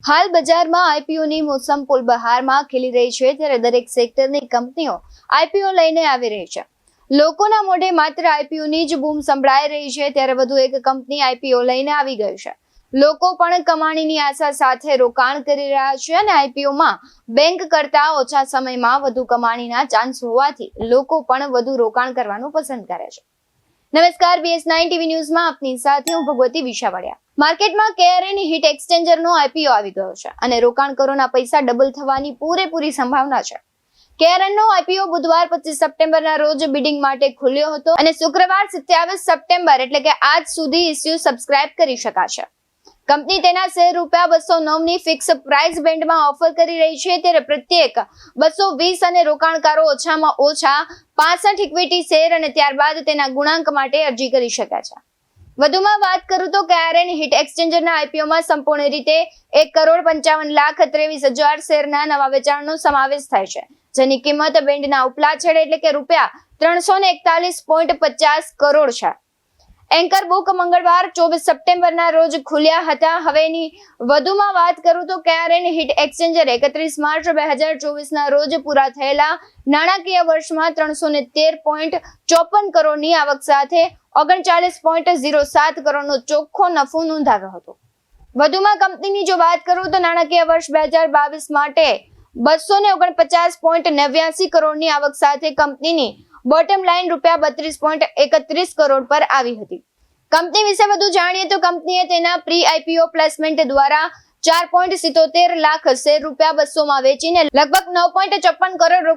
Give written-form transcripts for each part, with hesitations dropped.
હાલ બજારમાં આઈપીઓની મોસમ ફૂલબહારમાં ખીલી રહી છે, ત્યારે દરેક સેક્ટરની કંપનીઓ આઈપીઓ લઈને આવી રહી છે. લોકોના મોઢે માત્ર આઈપીઓની જ બૂમ સંભળાઈ રહી છે, ત્યારે વધુ એક કંપની આઈપીઓ લઈને આવી ગઈ છે. લોકો પણ કમાણીની આશા સાથે રોકાણ કરી રહ્યા છે અને આઈપીઓમાં બેંક કરતા ઓછા સમયમાં વધુ કમાણીના ચાન્સ હોવાથી લોકો પણ વધુ રોકાણ કરવાનું પસંદ કરે છે. નમસ્કાર, BS9 TV ન્યૂઝમાં આપની સાથે હું ભગવતી વિશાવડિયા. માર્કેટમાં KRN હીટ એક્સચેન્જરનો આઈપીઓ આવી ગયો છે અને રોકાણકારોના પૈસા ડબલ થવાની પૂરેપૂરી સંભાવના છે. KRNનો આઈપીઓ બુધવાર 25 સપ્ટેમ્બરના રોજ બિડિંગ માટે ખુલ્યો હતો અને શુક્રવાર 27 સપ્ટેમ્બર એટલે કે આજ સુધી ઇસ્યુ સબસ્ક્રાઇબ કરી શકાશે. કંપની તેના શેર ₹209 ની ફિક્સ પ્રાઇસ બેન્ડમાં ઓફર કરી રહી છે, ત્યારે પ્રત્યેક 220 અને રોકાણકારો ઓછામાં ઓછા 65 ઇક્વિટી શેર અને ત્યારબાદ તેના ગુણાંક માટે અરજી કરી શકે છે. વધુમાં વાત કરું તો KRN હીટ એક્સચેન્જરના આઈપીઓમાં સંપૂર્ણ રીતે 1,55,23,000 શેરના નવા વેચાણનો સમાવેશ થાય છે, જેની કિંમત બેન્ડના ઉપલા છેડે એટલે કે ₹341.50 કરોડ છે. એન્કર બુક મંગળવાર 24 સપ્ટેમ્બરના રોજ ખુલ્યા હતા. હવેની વધુમાં વાત કરું તો KRN હીટ એક્સચેન્જર 31 માર્ચ 2024ના રોજ પૂરા થયેલા નાણાકીય વર્ષમાં 313.54 કરોડની આવક સાથે 39.07 કરોડનો ચોખ્ખો નફો નોંધાવ્યો હતો. વધુમાં કંપનીની જો વાત કરું તો નાણાકીય વર્ષ 2022 માટે 249.89 કરોડની આવક સાથે કંપનીની બોટમ લાઇન ₹32.31 કરોડ પર આવી હતી. કંપની વિશે વધુ જાણીએ તો કંપનીએ તેના પ્રી આઈપીઓ પ્લેસમેન્ટ દ્વારા 4.77 લાખ શેર ₹200 માં વેચીને લગભગ ₹9.54 કરોડ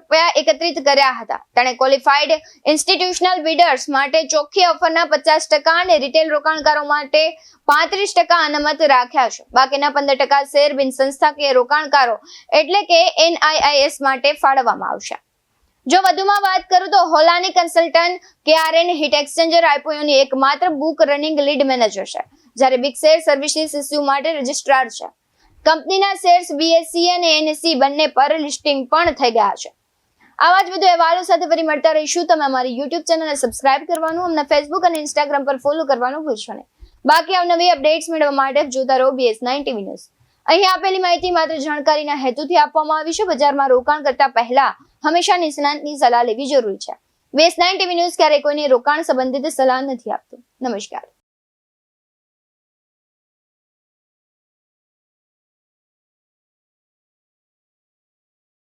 એકત્રિત કર્યા હતા. તેણે ક્વોલિફાઈડ ઇન્સ્ટિટ્યુશનલ બિડર્સ માટે ચોખ્ખી ઓફરના 50% અને રિટેલ રોકાણકારો માટે 35% અનામત રાખ્યા છે. બાકીના 15% શેર બિન સંસ્થાકીય રોકાણકારો એટલે કે NIIS માટે ફાળવવામાં આવશે. જો વધુમાં વાત કરું તો હોલાની કન્સલ્ટન્ટ KRN હીટ એક્સચેન્જર આઈપીઓની એકમાત્ર બુક રનિંગ લીડ મેનેજર છે, જ્યારે બિગ શેર સર્વિસીસ ઇસ્યુ માટે રજિસ્ટ્રાર છે. કંપનીના શેર્સ BSE અને NSE બંને પર લિસ્ટિંગ પણ થઈ ગયા છે. આવા જ વધુ અહેવાલો સાથે ફરી મળતા રહીશું. તમે અમારી YouTube ચેનલને સબસ્ક્રાઇબ કરવાનું, અમને Facebook અને Instagram પર ફોલો કરવાનું ભૂલશો નહીં. બાકી અવનવી અપડેટ્સ મેળવવા માટે જોતા રહો BS9 TV ન્યૂઝ. અહીં આપેલી માહિતી માત્ર જાણકારીના હેતુથી આપવામાં આવી છે. બજારમાં રોકાણ કરતા પહેલા હંમેશા નિષ્ણાતની સલાહ લેવી જરૂરી છે. BS9 TV ન્યૂઝ ક્યારેય કોઈને રોકાણ સંબંધિત સલાહ નથી આપતું. નમસ્કાર.